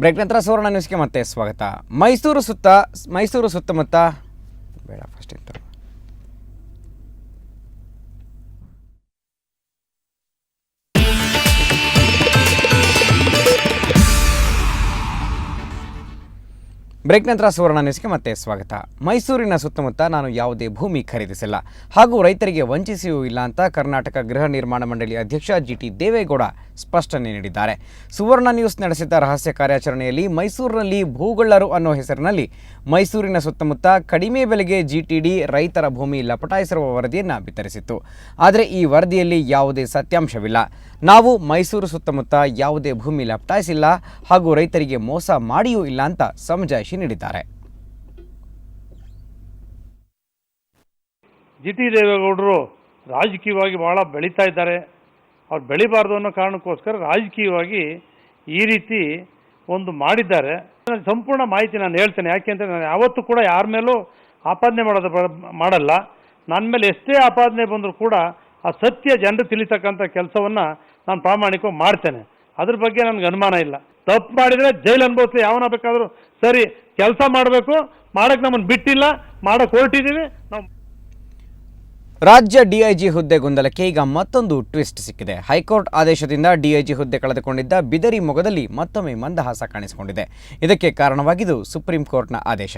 Break ನಂತರ ಸುವರ್ಣ ನ್ಯೂಸ್ಗೆ ಮತ್ತೆ ಸ್ವಾಗತ. ಮೈಸೂರು ಸುತ್ತಮುತ್ತ ಬೇಡ ಫಸ್ಟ್ ಇತ್ತು. ಬ್ರೇಕ್ ನಂತರ ಸುವರ್ಣ ನ್ಯೂಸ್ಗೆ ಮತ್ತೆ ಸ್ವಾಗತ. ಮೈಸೂರಿನ ಸುತ್ತಮುತ್ತ ನಾನು ಯಾವುದೇ ಭೂಮಿ ಖರೀದಿಸಿಲ್ಲ ಹಾಗೂ ರೈತರಿಗೆ ವಂಚಿಸಿಯೂ ಇಲ್ಲ ಅಂತ ಕರ್ನಾಟಕ ಗೃಹ ನಿರ್ಮಾಣ ಮಂಡಳಿ ಅಧ್ಯಕ್ಷ ಜಿಟಿ ದೇವೇಗೌಡ ಸ್ಪಷ್ಟನೆ ನೀಡಿದ್ದಾರೆ. ಸುವರ್ಣ ನ್ಯೂಸ್ ನಡೆಸಿದ ರಹಸ್ಯ ಕಾರ್ಯಾಚರಣೆಯಲ್ಲಿ ಮೈಸೂರಿನಲ್ಲಿ ಭೂಗಳ್ಳರು ಅನ್ನೋ ಹೆಸರಿನಲ್ಲಿ ಮೈಸೂರಿನ ಸುತ್ತಮುತ್ತ ಕಡಿಮೆ ಬೆಲೆಗೆ ಜಿಟಿಡಿ ರೈತರ ಭೂಮಿ ಲಪಟಾಯಿಸಿರುವ ವರದಿಯನ್ನು ಬಿತ್ತರಿಸಿತ್ತು. ಆದರೆ ಈ ವರದಿಯಲ್ಲಿ ಯಾವುದೇ ಸತ್ಯಾಂಶವಿಲ್ಲ. ನಾವು ಮೈಸೂರು ಸುತ್ತಮುತ್ತ ಯಾವುದೇ ಭೂಮಿ ಲಪಟಾಯಿಸಿಲ್ಲ ಹಾಗೂ ರೈತರಿಗೆ ಮೋಸ ಮಾಡಿಯೂ ಇಲ್ಲ ಅಂತ ಸಮಜಾಯಿಷಿ ನೀಡಿದ್ದಾರೆ. ಜಿಟಿ ದೇವೇಗೌಡರು ರಾಜಕೀಯವಾಗಿ ಬಹಳ ಬೆಳೀತಾ ಇದ್ದಾರೆ. ಅವ್ರು ಬೆಳಿಬಾರ್ದು ಅನ್ನೋ ಕಾರಣಕ್ಕೋಸ್ಕರ ರಾಜಕೀಯವಾಗಿ ಈ ರೀತಿ ಒಂದು ಮಾಡಿದ್ದಾರೆ. ಸಂಪೂರ್ಣ ಮಾಹಿತಿ ನಾನು ಹೇಳ್ತೇನೆ. ಯಾಕೆಂದರೆ ನಾನು ಯಾವತ್ತೂ ಕೂಡ ಯಾರ ಮೇಲೂ ಆಪಾದನೆ ಮಾಡಲ್ಲ. ನನ್ನ ಮೇಲೆ ಎಷ್ಟೇ ಆಪಾದನೆ ಬಂದರೂ ಕೂಡ ಆ ಸತ್ಯ ಜನರು ತಿಳಿತಕ್ಕಂಥ ಕೆಲಸವನ್ನು ನಾನು ಪ್ರಾಮಾಣಿಕವಾಗಿ ಮಾಡ್ತೇನೆ. ಅದ್ರ ಬಗ್ಗೆ ನನಗೆ ಅನುಮಾನ ಇಲ್ಲ. ತಪ್ಪು ಮಾಡಿದರೆ ಜೈಲು ಅನುಭವಿಸಿ ಯಾವನ ಬೇಕಾದರೂ ಸರಿ. ಕೆಲಸ ಮಾಡಬೇಕು, ಮಾಡೋಕ್ಕೆ ನಮ್ಮನ್ನು ಬಿಟ್ಟಿಲ್ಲ, ಮಾಡೋಕ್ಕೆ ಹೊರಟಿದ್ದೀವಿ ನಾವು. ರಾಜ್ಯ ಡಿಐಜಿ ಹುದ್ದೆ ಗೊಂದಲಕ್ಕೆ ಈಗ ಮತ್ತೊಂದು ಟ್ವಿಸ್ಟ್ ಸಿಕ್ಕಿದೆ. ಹೈಕೋರ್ಟ್ ಆದೇಶದಿಂದ ಡಿಐಜಿ ಹುದ್ದೆ ಕಳೆದುಕೊಂಡಿದ್ದ ಬಿದರಿ ಮೊಗದಲ್ಲಿ ಮತ್ತೊಮ್ಮೆ ಮಂದಹಾಸ ಕಾಣಿಸಿಕೊಂಡಿದೆ. ಇದಕ್ಕೆ ಕಾರಣವಾಗಿದ್ದು ಸುಪ್ರೀಂ ಕೋರ್ಟ್ನ ಆದೇಶ.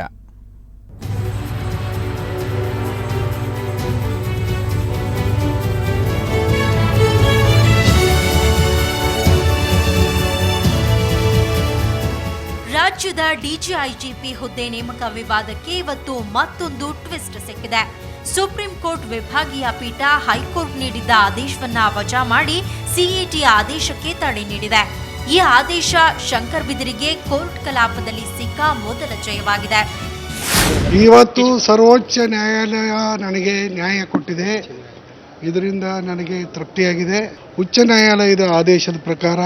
ರಾಜ್ಯದ ಡಿಜಿಐಜಿಪಿ ಹುದ್ದೆ ನೇಮಕ ವಿವಾದಕ್ಕೆ ಇವತ್ತು ಮತ್ತೊಂದು ಟ್ವಿಸ್ಟ್ ಸಿಕ್ಕಿದೆ. ಸುಪ್ರೀಂ ಕೋರ್ಟ್ ವಿಭಾಗೀಯ ಪೀಠ ಹೈಕೋರ್ಟ್ ನೀಡಿದ್ದ ಆದೇಶವನ್ನ ವಜಾ ಮಾಡಿ ಸಿಎಟಿ ಆದೇಶಕ್ಕೆ ತಡೆ ನೀಡಿದೆ. ಈ ಆದೇಶ ಶಂಕರ್ ಬಿದರಿಗೆ ಕೋರ್ಟ್ ಕಲಾಪದಲ್ಲಿ ಸಿಕ್ಕ ಮೊದಲ ಜಯವಾಗಿದೆ. ಇವತ್ತು ಸರ್ವೋಚ್ಚ ನ್ಯಾಯಾಲಯ ನನಗೆ ನ್ಯಾಯ ಕೊಟ್ಟಿದೆ. ಇದರಿಂದ ನನಗೆ ತೃಪ್ತಿಯಾಗಿದೆ. ಉಚ್ಚ ನ್ಯಾಯಾಲಯದ ಆದೇಶದ ಪ್ರಕಾರ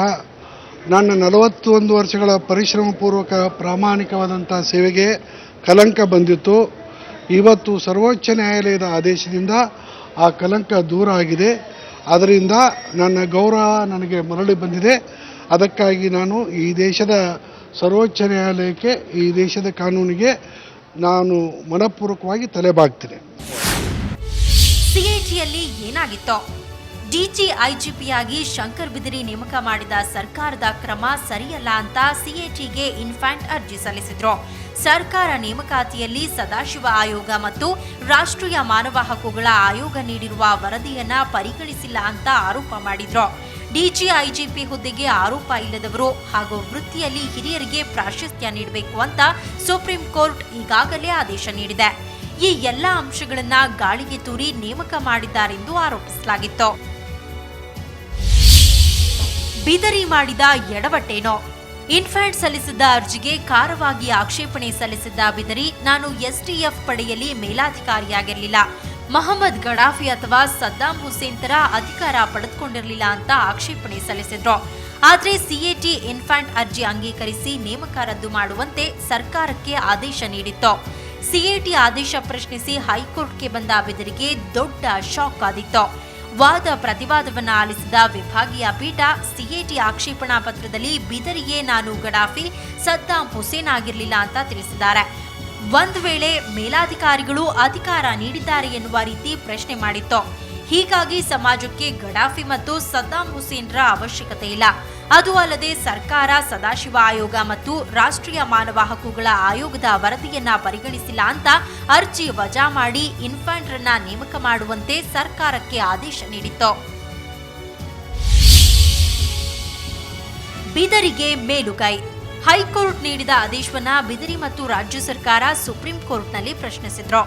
ನನ್ನ 41 ವರ್ಷಗಳ ಪರಿಶ್ರಮಪೂರ್ವಕ ಪ್ರಾಮಾಣಿಕವಾದಂಥ ಸೇವೆಗೆ ಕಲಂಕ ಬಂದಿತ್ತು. ಇವತ್ತು ಸರ್ವೋಚ್ಚ ನ್ಯಾಯಾಲಯದ ಆದೇಶದಿಂದ ಆ ಕಲಂಕ ದೂರ ಆಗಿದೆ. ಅದರಿಂದ ನನ್ನ ಗೌರವ ನನಗೆ ಮರಳಿ ಬಂದಿದೆ. ಅದಕ್ಕಾಗಿ ನಾನು ಈ ದೇಶದ ಸರ್ವೋಚ್ಚ ನ್ಯಾಯಾಲಯಕ್ಕೆ, ಈ ದೇಶದ ಕಾನೂನಿಗೆ ನಾನು ಮನಪೂರ್ವಕವಾಗಿ ತಲೆಬಾಗ್ತೇನೆ. ಸಿಎಟಿಯಲ್ಲಿ ಏನಾಗಿತ್ತು? ಡಿಜಿಐಜಿಪಿಯಾಗಿ ಶಂಕರ್ ಬಿದರಿ ನೇಮಕ ಮಾಡಿದ ಸರ್ಕಾರದ ಕ್ರಮ ಸರಿಯಲ್ಲ ಅಂತ ಸಿಎಟಿಗೆ ಇನ್ಫ್ಯಾಂಟ್ ಅರ್ಜಿ ಸಲ್ಲಿಸಿದ್ರು. ಸರ್ಕಾರ ನೇಮಕಾತಿಯಲ್ಲಿ ಸದಾಶಿವ ಆಯೋಗ ಮತ್ತು ರಾಷ್ಟ್ರೀಯ ಮಾನವ ಹಕ್ಕುಗಳ ಆಯೋಗ ನೀಡಿರುವ ವರದಿಯನ್ನ ಪರಿಗಣಿಸಿಲ್ಲ ಅಂತ ಆರೋಪ ಮಾಡಿದ್ರು. ಡಿಜಿಐಜಿಪಿ ಹುದ್ದೆಗೆ ಆರೋಪ ಇಲ್ಲದವರು ಹಾಗೂ ವೃತ್ತಿಯಲ್ಲಿ ಹಿರಿಯರಿಗೆ ಪ್ರಾಶಸ್ತ್ಯ ನೀಡಬೇಕು ಅಂತ ಸುಪ್ರೀಂ ಕೋರ್ಟ್ ಈಗಾಗಲೇ ಆದೇಶ ನೀಡಿದೆ. ಈ ಎಲ್ಲ ಅಂಶಗಳನ್ನ ಗಾಳಿಗೆ ತೂರಿ ನೇಮಕ ಮಾಡಿದ್ದಾರೆಂದು ಆರೋಪಿಸಲಾಗಿತ್ತು. ಬಿದರಿ ಮಾಡಿದ ಎಡವಟ್ಟೇನೋ? ಇನ್ಫ್ಯಾಂಟ್ ಸಲ್ಲಿಸಿದ್ದ ಅರ್ಜಿಗೆ ಖಾರವಾಗಿ ಆಕ್ಷೇಪಣೆ ಸಲ್ಲಿಸಿದ್ದ ಬಿದರಿ, ನಾನು ಎಸ್ಟಿಎಫ್ ಪಡೆಯಲ್ಲಿ ಮೇಲಾಧಿಕಾರಿಯಾಗಿರಲಿಲ್ಲ, ಮೊಹಮ್ಮದ್ ಗಡಾಫಿ ಅಥವಾ ಸದ್ದಾಂ ಹುಸೇನ್ ತರ ಅಧಿಕಾರ ಪಡೆದುಕೊಂಡಿರಲಿಲ್ಲ ಅಂತ ಆಕ್ಷೇಪಣೆ ಸಲ್ಲಿಸಿದ್ರು. ಆದರೆ ಸಿಎಟಿ ಇನ್ಫ್ಯಾಂಟ್ ಅರ್ಜಿ ಅಂಗೀಕರಿಸಿ ನೇಮಕ ರದ್ದು ಮಾಡುವಂತೆ ಸರ್ಕಾರಕ್ಕೆ ಆದೇಶ ನೀಡಿತ್ತು. ಸಿಎಟಿ ಆದೇಶ ಪ್ರಶ್ನಿಸಿ ಹೈಕೋರ್ಟ್ಗೆ ಬಂದ ಬಿದರಿಗೆ ದೊಡ್ಡ ಶಾಕ್ ಆದಿತ್ತು. ವಾದ ಪ್ರತಿವಾದವನ್ನು ಆಲಿಸಿದ ವಿಭಾಗೀಯ ಪೀಠ ಸಿಎಟಿ ಆಕ್ಷೇಪಣಾ ಪತ್ರದಲ್ಲಿ ಬಿದರಿಗೆ ನಾನು ಗಡಾಫಿ, ಸದ್ದಾಂ ಹುಸೇನ್ ಆಗಿರಲಿಲ್ಲ ಅಂತ ತಿಳಿಸಿದ್ದಾರೆ. ಒಂದು ವೇಳೆ ಮೇಲಾಧಿಕಾರಿಗಳು ಅಧಿಕಾರ ನೀಡಿದ್ದಾರೆ ಎನ್ನುವ ರೀತಿ ಪ್ರಶ್ನೆ ಮಾಡಿತ್ತು. ಹೀಗಾಗಿ ಸಮಾಜಕ್ಕೆ ಗಡಾಫಿ ಮತ್ತು ಸದ್ದಾಂ ಹುಸೇನ್ರ ಅವಶ್ಯಕತೆ ಇಲ್ಲ. ಅದು ಅಲ್ಲದೆ ಸರ್ಕಾರ ಸದಾಶಿವ ಆಯೋಗ ಮತ್ತು ರಾಷ್ಟ್ರೀಯ ಮಾನವ ಹಕ್ಕುಗಳ ಆಯೋಗದ ವರದಿಯನ್ನ ಪರಿಗಣಿಸಿಲ್ಲ ಅಂತ ಅರ್ಜಿ ವಜಾ ಮಾಡಿ ಇನ್ಫ್ಯಾಂಟ್ರನ್ನ ನೇಮಕ ಮಾಡುವಂತೆ ಸರ್ಕಾರಕ್ಕೆ ಆದೇಶ ನೀಡಿತ್ತು. ಬಿದರಿಗೆ ಮೇಲುಗೈ. ಹೈಕೋರ್ಟ್ ನೀಡಿದ ಆದೇಶವನ್ನ ಬಿದರಿ ಮತ್ತು ರಾಜ್ಯ ಸರ್ಕಾರ ಸುಪ್ರೀಂ ಕೋರ್ಟ್ನಲ್ಲಿ ಪ್ರಶ್ನಿಸಿದ್ರು.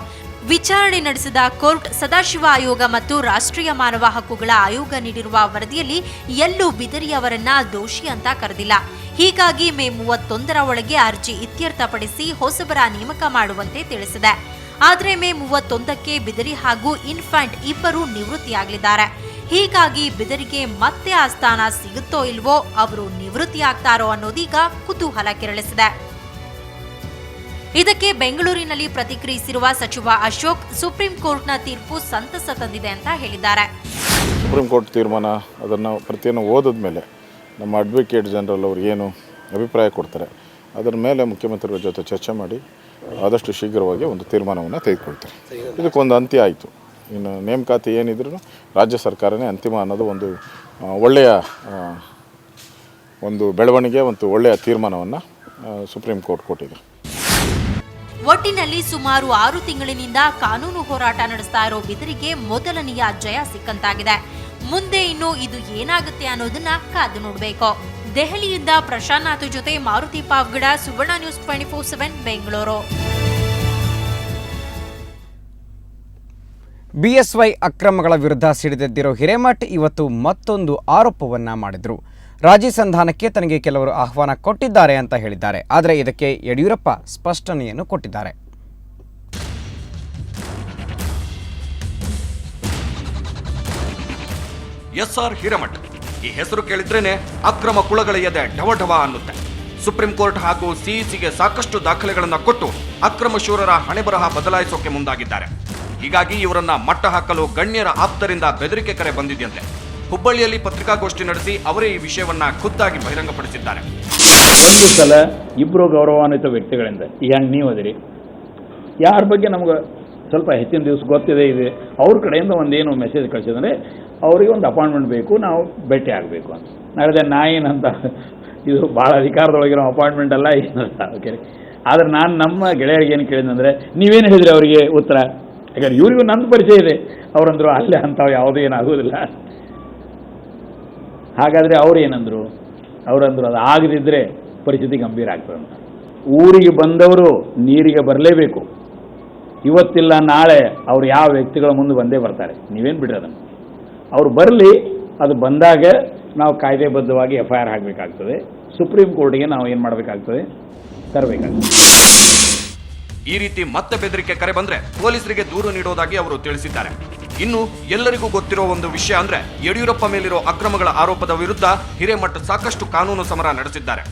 ವಿಚಾರಣೆ ನಡೆಸಿದ ಕೋರ್ಟ್ ಸದಾಶಿವ ಆಯೋಗ ಮತ್ತು ರಾಷ್ಟ್ರೀಯ ಮಾನವ ಹಕ್ಕುಗಳ ಆಯೋಗ ನೀಡಿರುವ ವರದಿಯಲ್ಲಿ ಎಲ್ಲೂ ಬಿದರಿ ಅವರನ್ನ ದೋಷಿ ಅಂತ ಕರೆದಿಲ್ಲ. ಹೀಗಾಗಿ ಮೇ 31ರ ಒಳಗೆ ಅರ್ಜಿ ಇತ್ಯರ್ಥಪಡಿಸಿ ಹೊಸಬರ ನೇಮಕ ಮಾಡುವಂತೆ ತಿಳಿಸಿದೆ. ಆದರೆ ಮೇ 31ಕ್ಕೆ ಬಿದರಿ ಹಾಗೂ ಇನ್ಫ್ಯಾಂಟ್ ಇಬ್ಬರು ನಿವೃತ್ತಿಯಾಗಲಿದ್ದಾರೆ. ಹೀಗಾಗಿ ಬಿದರಿಗೆ ಮತ್ತೆ ಆ ಸ್ಥಾನ ಸಿಗುತ್ತೋ ಇಲ್ವೋ, ಅವರು ನಿವೃತ್ತಿಯಾಗ್ತಾರೋ ಅನ್ನೋದೀಗ ಕುತೂಹಲ ಕೆರಳಿಸಿದೆ. ಇದಕ್ಕೆ ಬೆಂಗಳೂರಿನಲ್ಲಿ ಪ್ರತಿಕ್ರಿಯಿಸಿರುವ ಸಚಿವ ಅಶೋಕ್, ಸುಪ್ರೀಂ ಕೋರ್ಟ್ನ ತೀರ್ಪು ಸಂತಸ ತಂದಿದೆ ಅಂತ ಹೇಳಿದ್ದಾರೆ. ಸುಪ್ರೀಂ ಕೋರ್ಟ್ ತೀರ್ಮಾನ ಅದನ್ನು ಪ್ರತಿಯನ್ನು ಓದಿದ ಮೇಲೆ ನಮ್ಮ ಅಡ್ವೊಕೇಟ್ ಜನರಲ್ ಅವರು ಏನು ಅಭಿಪ್ರಾಯ ಕೊಡ್ತಾರೆ ಅದರ ಮೇಲೆ ಮುಖ್ಯಮಂತ್ರಿಗಳ ಜೊತೆ ಚರ್ಚೆ ಮಾಡಿ ಆದಷ್ಟು ಶೀಘ್ರವಾಗಿ ಒಂದು ತೀರ್ಮಾನವನ್ನು ತೆಗೆದುಕೊಳ್ತಾರೆ. ಇದಕ್ಕೊಂದು ಅಂತ್ಯ ಆಯಿತು. ಇನ್ನು ನೇಮಕಾತಿ ಏನಿದ್ರು ರಾಜ್ಯ ಸರ್ಕಾರನೇ ಅಂತಿಮ ಅನ್ನೋದು ಒಂದು ಒಳ್ಳೆಯ ಒಂದು ಬೆಳವಣಿಗೆ ಮತ್ತು ಒಳ್ಳೆಯ ತೀರ್ಮಾನವನ್ನು ಸುಪ್ರೀಂ ಕೋರ್ಟ್ ಕೊಟ್ಟಿದೆ. ಒಟ್ಟಿನಲ್ಲಿ ಸುಮಾರು 6 ತಿಂಗಳಿನಿಂದ ಕಾನೂನು ಹೋರಾಟ ನಡೆಸ್ತಾ ಇರೋ ಬಿದರಿಗೆ ಮೊದಲನೆಯ ಜಯ ಸಿಕ್ಕಂತಾಗಿದೆ. ಮುಂದೆ ಇನ್ನು ಇದು ಏನಾಗುತ್ತೆ ಅನ್ನೋದನ್ನ ಕಾದು ನೋಡಬೇಕು. ದೆಹಲಿಯಿಂದ ಪ್ರಶಾಂತ್ ಜೊತೆ ಮಾರುತಿ ಪಾವ್ಗಡ, ಸುವರ್ಣ ನ್ಯೂಸ್ 24/7 ಬೆಂಗಳೂರು. BSY ಅಕ್ರಮಗಳ ವಿರುದ್ಧ ಸಿಡಿದೆದ್ದಿರೋ ಹಿರೇಮಠ್ ಇವತ್ತು ಮತ್ತೊಂದು ಆರೋಪವನ್ನ ಮಾಡಿದ್ರು. ರಾಜಿ ಸಂಧಾನಕ್ಕೆ ತನಗೆ ಕೆಲವರು ಆಹ್ವಾನ ಕೊಟ್ಟಿದ್ದಾರೆ ಅಂತ ಹೇಳಿದ್ದಾರೆ. ಆದರೆ ಇದಕ್ಕೆ ಯಡಿಯೂರಪ್ಪ ಸ್ಪಷ್ಟನೆಯನ್ನು ಕೊಟ್ಟಿದ್ದಾರೆ. SR ಹಿರೇಮಠ್ ಈ ಹೆಸರು ಕೇಳಿದ್ರೇನೆ ಅಕ್ರಮ ಕುಳಗಳ ಎದೆ ಢವಢವ ಅನ್ನುತ್ತೆ. ಸುಪ್ರೀಂ ಕೋರ್ಟ್ ಹಾಗೂ ಸಿಇಸಿಗೆ ಸಾಕಷ್ಟು ದಾಖಲೆಗಳನ್ನು ಕೊಟ್ಟು ಅಕ್ರಮ ಶೂರರ ಹಣೆಬರಹ ಬದಲಾಯಿಸೋಕೆ ಮುಂದಾಗಿದ್ದಾರೆ. ಹೀಗಾಗಿ ಇವರನ್ನ ಮಟ್ಟ ಹಾಕಲು ಗಣ್ಯರ ಆಪ್ತರಿಂದ ಬೆದರಿಕೆ ಕರೆ ಬಂದಿದೆಯಂತೆ. ಹುಬ್ಬಳ್ಳಿಯಲ್ಲಿ ಪತ್ರಿಕಾಗೋಷ್ಠಿ ನಡೆಸಿ ಅವರೇ ಈ ವಿಷಯವನ್ನ ಖುದ್ದಾಗಿ ಬಹಿರಂಗಪಡಿಸಿದ್ದಾರೆ. ಒಂದು ಸಲ ಇಬ್ಬರು ಗೌರವಾನ್ವಿತ ವ್ಯಕ್ತಿಗಳಿಂದ ಈಗ ನೀವು ಅದಿರಿ, ಯಾರ ಬಗ್ಗೆ ನಮ್ಗೆ ಸ್ವಲ್ಪ ಹೆಚ್ಚಿನ ದಿವಸ ಗೊತ್ತಿದೆ ಇದೆ, ಅವ್ರ ಕಡೆಯಿಂದ ಒಂದೇನು ಮೆಸೇಜ್ ಕಳಿಸಿದ್ರೆ ಅವರಿಗೆ ಒಂದು ಅಪಾಯಿಂಟ್ಮೆಂಟ್ ಬೇಕು, ನಾವು ಭೇಟಿ ಆಗಬೇಕು ಅಂತ. ನಡೆದ ನಾಯೇನಂತ ಇದು ಭಾಳ ಅಧಿಕಾರದೊಳಗಿರೋ ಅಪಾಯಿಂಟ್ಮೆಂಟ್ ಅಲ್ಲ ಏನಲ್ಲ, ಓಕೆ. ಆದರೆ ನಾನು ನಮ್ಮ ಗೆಳೆಯರಿಗೆ ಏನು ಕೇಳಿದಂದರೆ, ನೀವೇನು ಹೇಳಿದ್ರಿ ಅವರಿಗೆ ಉತ್ತರ? ಯಾಕಂದ್ರೆ ಇವರಿಗೂ ನನ್ನ ಪರಿಚಯ ಇದೆ. ಅವರಂದರು ಅಲ್ಲೇ ಅಂಥವು ಯಾವುದೂ ಏನಾಗೋದಿಲ್ಲ. ಹಾಗಾದರೆ ಅವ್ರು ಏನಂದರು? ಅವರಂದರು ಅದು ಆಗದಿದ್ದರೆ ಪರಿಸ್ಥಿತಿ ಗಂಭೀರ ಆಗ್ತದೆ ಅಂತ. ಊರಿಗೆ ಬಂದವರು ನೀರಿಗೆ ಬರಲೇಬೇಕು. ಇವತ್ತಿಲ್ಲ ನಾಳೆ ಅವ್ರು ಯಾವ ವ್ಯಕ್ತಿಗಳ ಮುಂದೆ ಬಂದೇ ಬರ್ತಾರೆ, ನೀವೇನು ಬಿಡ್ರಿ ಅದನ್ನು. ಅವ್ರು ಬರಲಿ, ಅದು ಬಂದಾಗ ನಾವು ಕಾಯ್ದೆಬದ್ಧವಾಗಿ FIR ಹಾಕಬೇಕಾಗ್ತದೆ. ಸುಪ್ರೀಂ ಕೋರ್ಟ್ಗೆ ನಾವು ಏನು ಮಾಡಬೇಕಾಗ್ತದೆ, ತರಬೇಕಾಗ್ತದೆ. ಈ ರೀತಿ ಮತ್ತೆ ಬೆದರಿಕೆ ಕರೆ ಬಂದ್ರೆ ಪೊಲೀಸರಿಗೆ ದೂರು ನೀಡೋದಾಗಿ ಅವರು ತಿಳಿಸಿದ್ದಾರೆ. ಇನ್ನು ಎಲ್ಲರಿಗೂ ಗೊತ್ತಿರೋ ಒಂದು ವಿಷಯ ಅಂದ್ರೆ ಯಡಿಯೂರಪ್ಪ ಮೇಲಿರೋ ಅಕ್ರಮಗಳ ಆರೋಪದ ವಿರುದ್ಧ ಹಿರೇಮಠ್ ಸಾಕಷ್ಟು ಕಾನೂನು ಸಮರ ನಡೆಸಿದ್ದಾರೆ.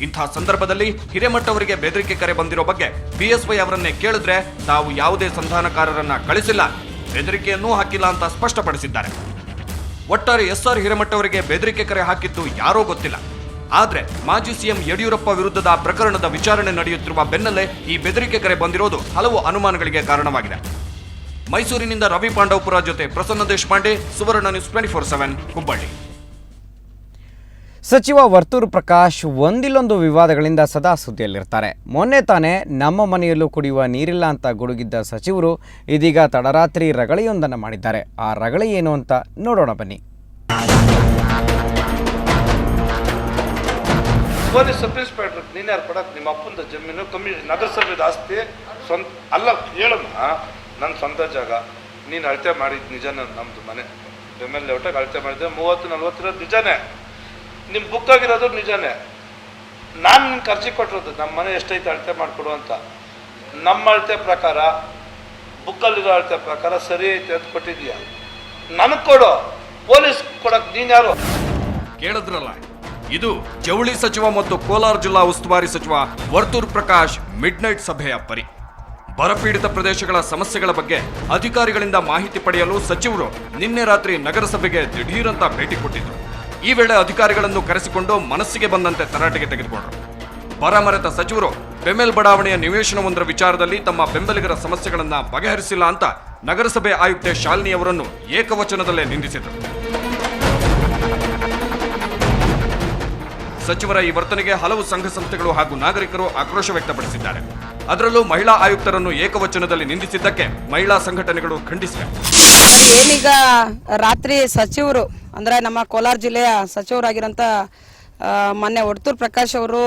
ಇಂಥ ಸಂದರ್ಭದಲ್ಲಿ ಹಿರೇಮಠ್ ಅವರಿಗೆ ಬೆದರಿಕೆ ಕರೆ ಬಂದಿರೋ ಬಗ್ಗೆ BSY ಅವರನ್ನೇ ಕೇಳಿದ್ರೆ ತಾವು ಯಾವುದೇ ಸಂಧಾನಕಾರರನ್ನ ಕಳಿಸಿಲ್ಲ, ಬೆದರಿಕೆಯನ್ನೂ ಹಾಕಿಲ್ಲ ಅಂತ ಸ್ಪಷ್ಟಪಡಿಸಿದ್ದಾರೆ. ಒಟ್ಟಾರೆ SR ಹಿರೇಮಠ್ ಅವರಿಗೆ ಬೆದರಿಕೆ ಕರೆ ಹಾಕಿದ್ದು ಯಾರೋ ಗೊತ್ತಿಲ್ಲ. ಆದ್ರೆ ಮಾಜಿ CM ಯಡಿಯೂರಪ್ಪ ವಿರುದ್ಧದ ಪ್ರಕರಣದ ವಿಚಾರಣೆ ನಡೆಯುತ್ತಿರುವ ಬೆನ್ನಲ್ಲೇ ಈ ಬೆದರಿಕೆ ಕರೆ ಬಂದಿರೋದು ಹಲವು ಅನುಮಾನಗಳಿಗೆ ಕಾರಣವಾಗಿದೆ. ಮೈಸೂರಿನಿಂದ ರವಿ ಪಾಂಡವಪುರ ಜೊತೆ ಪ್ರಸನ್ನ ದೇಶಪಾಂಡೆ, ಸುವರ್ಣ ನ್ಯೂಸ್ 24/7 ಹುಬ್ಬಳ್ಳಿ. ಸಚಿವ ವರ್ತೂರು ಪ್ರಕಾಶ್ ಒಂದಿಲ್ಲೊಂದು ವಿವಾದಗಳಿಂದ ಸದಾ ಸುದ್ದಿಯಲ್ಲಿರ್ತಾರೆ. ಮೊನ್ನೆ ತಾನೇ ನಮ್ಮ ಮನೆಯಲ್ಲೂ ಕುಡಿಯುವ ನೀರಿಲ್ಲ ಅಂತ ಗುಡುಗಿದ್ದ ಸಚಿವರು ಇದೀಗ ತಡರಾತ್ರಿ ರಗಳೆಯೊಂದನ್ನು ಮಾಡಿದ್ದಾರೆ. ಆ ರಗಳೆ ಏನು ಅಂತ ನೋಡೋಣ ಬನ್ನಿ. ಪೊಲೀಸ್ ಸಬ್ ಇನ್ಸ್ಪೆಕ್ಟರ್ ನೀನು ಯಾರು ಕೊಡಕ್ಕೆ? ನಿಮ್ಮ ಅಪ್ಪಂದ ಜಮೀನು ನಗರಸಭೆದ ಆಸ್ತಿ ಸ್ವಂತ ಅಲ್ಲ, ಹೇಳಮ್ಮ. ನನ್ನ ಸ್ವಂತ ಜಾಗ, ನೀನು ಅಳತೆ ಮಾಡಿದ್ದು ನಿಜನೇ. ನಮ್ಮದು ಮನೆ ಬೆಮ್ಮೆಲ್ ಲೇಔಟಾಗಿ ಅಳತೆ ಮಾಡಿದ್ದೆ 30-40 ಇರೋದು ನಿಜಾನೇ. ನಿಮ್ಮ ಬುಕ್ ಆಗಿರೋದು ನಿಜಾನೇ. ನಾನು ನಿನ್ನ ಖರ್ಚಿಗೆ ಕೊಟ್ಟಿರೋದು ನಮ್ಮ ಮನೆ ಎಷ್ಟೈತೆ ಅಳತೆ ಮಾಡಿಕೊಡು ಅಂತ. ನಮ್ಮ ಅಳತೆ ಪ್ರಕಾರ, ಬುಕ್ಕಲ್ಲಿರೋ ಅಳತೆ ಪ್ರಕಾರ ಸರಿ ಐತೆ ಅಂತ ಕೊಟ್ಟಿದ್ದೀಯ. ನನಗೆ ಕೊಡು, ಪೊಲೀಸ್ ಕೊಡಕ್ಕೆ ನೀನು ಯಾರು? ಕೇಳಿದ್ರಲ್ಲ, ಇದು ಜವಳಿ ಸಚಿವ ಮತ್ತು ಕೋಲಾರ ಜಿಲ್ಲಾ ಉಸ್ತುವಾರಿ ಸಚಿವ ವರ್ತೂರ್ ಪ್ರಕಾಶ್ ಮಿಡ್ನೈಟ್ ಸಭೆಯ ಪರಿ. ಬರಪೀಡಿತ ಪ್ರದೇಶಗಳ ಸಮಸ್ಯೆಗಳ ಬಗ್ಗೆ ಅಧಿಕಾರಿಗಳಿಂದ ಮಾಹಿತಿ ಪಡೆಯಲು ಸಚಿವರು ನಿನ್ನೆ ರಾತ್ರಿ ನಗರಸಭೆಗೆ ದಿಢೀರಂತ ಭೇಟಿ ಕೊಟ್ಟಿದ್ರು. ಈ ವೇಳೆ ಅಧಿಕಾರಿಗಳನ್ನು ಕರೆಸಿಕೊಂಡು ಮನಸ್ಸಿಗೆ ಬಂದಂತೆ ತರಾಟೆಗೆ ತೆಗೆದುಕೊಂಡರು. ಬರಮರೆತ ಸಚಿವರು ಬೆಮೆಲ್ ಬಡಾವಣೆಯ ನಿವೇಶನವೊಂದರ ವಿಚಾರದಲ್ಲಿ ತಮ್ಮ ಬೆಂಬಲಿಗರ ಸಮಸ್ಯೆಗಳನ್ನು ಬಗೆಹರಿಸಿಲ್ಲ ಅಂತ ನಗರಸಭೆ ಆಯುಕ್ತೆ ಶಾಲಿನಿ ಅವರನ್ನು ಏಕವಚನದಲ್ಲೇ ನಿಂದಿಸಿದರು. ಸಚಿವರ ಈ ವರ್ತನೆಗೆ ಹಲವು ಸಂಘ ಸಂಸ್ಥೆಗಳು ಹಾಗೂ ನಾಗರಿಕರು ಆಕ್ರೋಶ ವ್ಯಕ್ತಪಡಿಸಿದ್ದಾರೆ. ಅದರಲ್ಲೂ ಮಹಿಳಾ ಆಯುಕ್ತರನ್ನು ಏಕವಚನದಲ್ಲಿ ನಿಂದಿಸಿದ್ದಕ್ಕೆ ಮಹಿಳಾ ಸಂಘಟನೆಗಳು ಖಂಡಿಸಿವೆ. ಏನೀಗ ರಾತ್ರಿ ಸಚಿವರು ಅಂದ್ರೆ ನಮ್ಮ ಕೋಲಾರ ಜಿಲ್ಲೆಯ ಸಚಿವರಾಗಿರೋಂಥ ಮೊನ್ನೆ ವರ್ತೂರ್ ಪ್ರಕಾಶ್ ಅವರು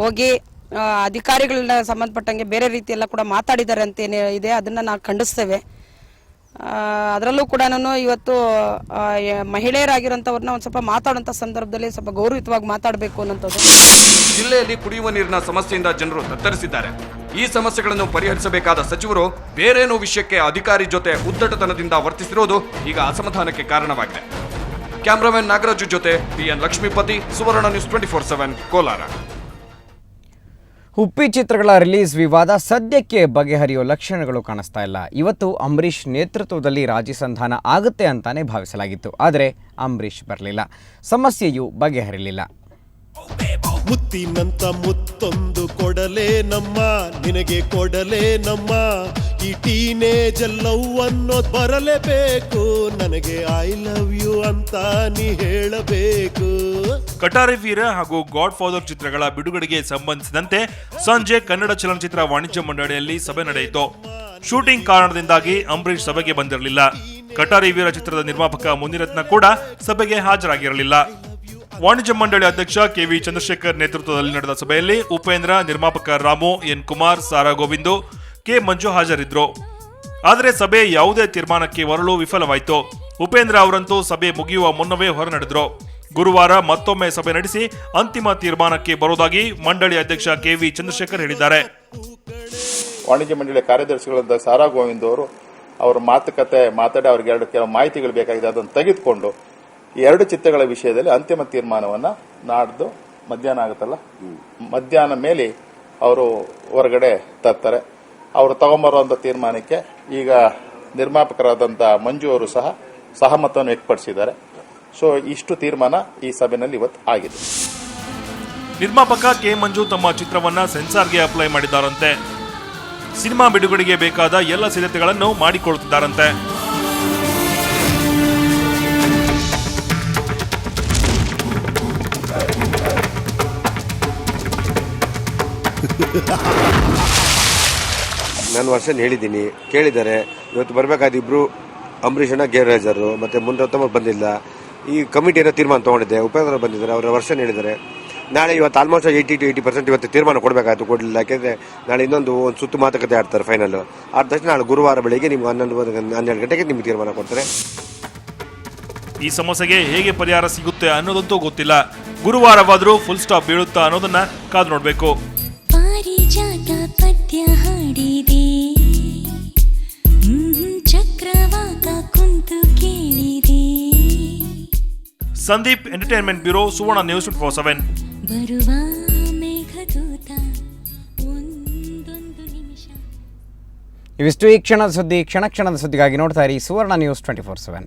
ಹೋಗಿ ಅಧಿಕಾರಿಗಳನ್ನ ಸಂಬಂಧಪಟ್ಟಂಗೆ ಬೇರೆ ರೀತಿಯೆಲ್ಲ ಕೂಡ ಮಾತಾಡಿದ್ದಾರೆ ಅಂತ ಏನೇ ಇದೆ, ಅದನ್ನ ನಾವು ಖಂಡಿಸ್ತೇವೆ. ಅದರಲ್ಲೂ ಕೂಡ ಇವತ್ತು ಮಹಿಳೆಯರಾಗಿರೋಂಥವ್ರನ್ನ ಒಂದು ಸ್ವಲ್ಪ ಮಾತಾಡುವಂಥ ಸಂದರ್ಭದಲ್ಲಿ ಸ್ವಲ್ಪ ಗೌರವಯುತವಾಗಿ ಮಾತಾಡಬೇಕು ಅನ್ನೋಂಥದ್ದು. ಜಿಲ್ಲೆಯಲ್ಲಿ ಕುಡಿಯುವ ನೀರಿನ ಸಮಸ್ಯೆಯಿಂದ ಜನರು ತತ್ತರಿಸಿದ್ದಾರೆ. ಈ ಸಮಸ್ಯೆಗಳನ್ನು ಪರಿಹರಿಸಬೇಕಾದ ಸಚಿವರು ಬೇರೇನೋ ವಿಷಯಕ್ಕೆ ಅಧಿಕಾರಿ ಜೊತೆ ಉದ್ದಟತನದಿಂದ ವರ್ತಿಸಿರೋದು ಈಗ ಅಸಮಾಧಾನಕ್ಕೆ ಕಾರಣವಾಗಿದೆ. ಕ್ಯಾಮರಾಮನ್ ನಾಗರಾಜು ಜೊತೆ PN ಲಕ್ಷ್ಮೀಪತಿ, ಸುವರ್ಣ ನ್ಯೂಸ್ 24/7 ಕೋಲಾರ. ಹುಪ್ಪಿ ಚಿತ್ರಗಳ ರಿಲೀಸ್ ವಿವಾದ ಸದ್ಯಕ್ಕೆ ಬಗೆಹರಿಯೋ ಲಕ್ಷಣಗಳು ಕಾಣಿಸ್ತಾ ಇಲ್ಲ. ಇವತ್ತು ಅಂಬರೀಷ್ ನೇತೃತ್ವದಲ್ಲಿ ರಾಜಿ ಸಂಧಾನ ಆಗುತ್ತೆ ಅಂತಾನೆ ಭಾವಿಸಲಾಗಿತ್ತು. ಆದರೆ ಅಂಬರೀಷ್ ಬರಲಿಲ್ಲ, ಸಮಸ್ಯೆಯೂ ಬಗೆಹರಿಲಿಲ್ಲ. ಮುತ್ತಿನಂತ ಮುತ್ತೊಂದು ಕೊಡಲೇ ನಮ್ಮ ನಿನಗೆ ಕೊಡಲೇ ನಮ್ಮ ಈ ಟೀನೇಜ್ ಲವ್ ಅನ್ನೋದು ಬರಲೇಬೇಕು ನನಗೆ ಐ ಲವ್ ಯು ಅಂತ ನೀ ಹೇಳಬೇಕು. ಕಟಾರಿ ವೀರ ಹಾಗೂ ಗಾಡ್ ಫಾದರ್ ಚಿತ್ರಗಳ ಬಿಡುಗಡೆಗೆ ಸಂಬಂಧಿಸಿದಂತೆ ಸಂಜೆ ಕನ್ನಡ ಚಲನಚಿತ್ರ ವಾಣಿಜ್ಯ ಮಂಡಳಿಯಲ್ಲಿ ಸಭೆ ನಡೆಯಿತು. ಶೂಟಿಂಗ್ ಕಾರಣದಿಂದಾಗಿ ಅಂಬರೀಶ್ ಸಭೆಗೆ ಬಂದಿರಲಿಲ್ಲ. ಕಟಾರಿ ವೀರ ಚಿತ್ರದ ನಿರ್ಮಾಪಕ ಮುನಿರತ್ನ ಕೂಡ ಸಭೆಗೆ ಹಾಜರಾಗಿರಲಿಲ್ಲ. ವಾಣಿಜ್ಯ ಮಂಡಳಿ ಅಧ್ಯಕ್ಷ ಕೆವಿ ಚಂದ್ರಶೇಖರ್ ನೇತೃತ್ವದಲ್ಲಿ ನಡೆದ ಸಭೆಯಲ್ಲಿ ಉಪೇಂದ್ರ, ನಿರ್ಮಾಪಕ ರಾಮು, ಎನ್ ಕುಮಾರ್, ಸಾರಾ ಗೋವಿಂದು, ಕೆ ಮಂಜು ಹಾಜರಿದ್ರು. ಆದರೆ ಸಭೆ ಯಾವುದೇ ತೀರ್ಮಾನಕ್ಕೆ ಬರಲು ವಿಫಲವಾಯಿತು. ಉಪೇಂದ್ರ ಅವರಂತೂ ಸಭೆ ಮುಗಿಯುವ ಮುನ್ನವೇ ಹೊರನಡೆದ್ರು. ಗುರುವಾರ ಮತ್ತೊಮ್ಮೆ ಸಭೆ ನಡೆಸಿ ಅಂತಿಮ ತೀರ್ಮಾನಕ್ಕೆ ಬರುವುದಾಗಿ ಮಂಡಳಿ ಅಧ್ಯಕ್ಷ ಕೆವಿ ಚಂದ್ರಶೇಖರ್ ಹೇಳಿದ್ದಾರೆ. ವಾಣಿಜ್ಯ ಮಂಡಳಿಯ ಕಾರ್ಯದರ್ಶಿಗಳಾದ ಸಾರಾ ಗೋವಿಂದ್ ಅವರು ಅವರ ಮಾತಾಡಿ ಅವರಿಗೆ ಕೆಲವು ಮಾಹಿತಿಗಳು ಬೇಕಾಗಿದೆ, ಅದನ್ನು ತೆಗೆದುಕೊಂಡು ಈ 2 ಚಿತ್ರಗಳ ವಿಷಯದಲ್ಲಿ ಅಂತಿಮ ತೀರ್ಮಾನವನ್ನು ನಾಡ್ದು ಮಧ್ಯಾಹ್ನ ಆಗುತ್ತಲ್ಲ, ಮಧ್ಯಾಹ್ನ ಮೇಲೆ ಅವರು ಹೊರಗಡೆ ತರ್ತಾರೆ. ಅವರು ತಗೊಂಬರುವಂಥ ತೀರ್ಮಾನಕ್ಕೆ ಈಗ ನಿರ್ಮಾಪಕರಾದಂಥ ಮಂಜು ಅವರು ಸಹ ಸಹಮತವನ್ನು ವ್ಯಕ್ತಪಡಿಸಿದ್ದಾರೆ. ಸೊ ಇಷ್ಟು ತೀರ್ಮಾನ ಈ ಸಭೆಯಲ್ಲಿ ಇವತ್ತು ಆಗಿದೆ. ನಿರ್ಮಾಪಕ ಕೆ ಮಂಜು ತಮ್ಮ ಚಿತ್ರವನ್ನ ಸೆನ್ಸಾರ್ಗೆ ಅಪ್ಲೈ ಮಾಡಿದ್ದಾರಂತೆ. ಸಿನಿಮಾ ಬಿಡುಗಡೆಗೆ ಬೇಕಾದ ಎಲ್ಲ ಸಿದ್ಧತೆಗಳನ್ನು ಮಾಡಿಕೊಳ್ಳುತ್ತಿದ್ದಾರಂತೆ. ನಾನು ವರ್ಷ ಹೇಳಿದ್ದೀನಿ, ಕೇಳಿದ್ದಾರೆ. ಇವತ್ತು ಬರಬೇಕಾದ ಇಬ್ರು ಅಂಬರೀಷಣ್ಣ ಗೇರ್ರಾಜರು ಮತ್ತೆ ಮುನಿರತ್ನ ಬಂದಿಲ್ಲ. ಈ ಕಮಿಟಿಯನ್ನು ತೀರ್ಮಾನ ತಗೊಂಡಿದ್ದೆ, ಉಪೇಂದ್ರ ಬಂದಿದ್ದಾರೆ, ಅವರ ವರ್ಷ ಹೇಳಿದ್ದಾರೆ. ನಾಳೆ ಇವತ್ತು ಆಲ್ಮೋಸ್ಟ್ 80 to 80% ಇವತ್ತು ತೀರ್ಮಾನ ಕೊಡಬೇಕಾಯ್ತು, ಕೊಡಲಿಲ್ಲ. ಯಾಕೆಂದರೆ ನಾಳೆ ಇನ್ನೊಂದು ಸುತ್ತು ಮಾತುಕತೆ ಆಡ್ತಾರೆ ಫೈನಲ್. ಆದ ತಕ್ಷಣ ನಾಳೆ ಗುರುವಾರ ಬೆಳಿಗ್ಗೆ ನಿಮ್ಗೆ 11 ಗಂಟೆಗೆ ನಿಮ್ಗೆ ತೀರ್ಮಾನ ಕೊಡ್ತಾರೆ. ಈ ಸಮಸ್ಯೆಗೆ ಹೇಗೆ ಪರಿಹಾರ ಸಿಗುತ್ತೆ ಅನ್ನೋದಂತೂ ಗೊತ್ತಿಲ್ಲ. ಗುರುವಾರವಾದರೂ ಫುಲ್ ಸ್ಟಾಪ್ ಬೀಳುತ್ತಾ ಅನ್ನೋದನ್ನ ಕಾದು ನೋಡಬೇಕು. ಪಾರಿಜಾತ ಪದ್ಯ ಹಾಡಿದೆ, ಚಕ್ರವಾಕ ಕುಂತು ಕೇಳಿದೆ. ಸಂದೀಪ್, ಎಂಟರ್ಟೈನ್ಮೆಂಟ್ ಬ್ಯೂರೋ, ಸುವರ್ಣ ನ್ಯೂಸ್ 24/7. ಬರುವ ಮೇಘದೂತ ಒಂದೊಂದು ನಿಮಿಷ. ಇವಿಷ್ಟು ಈ ಕ್ಷಣದ ಸುದ್ದಿ. ಕ್ಷಣದ ಸುದ್ದಿಗಾಗಿ ನೋಡ್ತಾ ಇರಿ ಸುವರ್ಣ ನ್ಯೂಸ್ 24/7.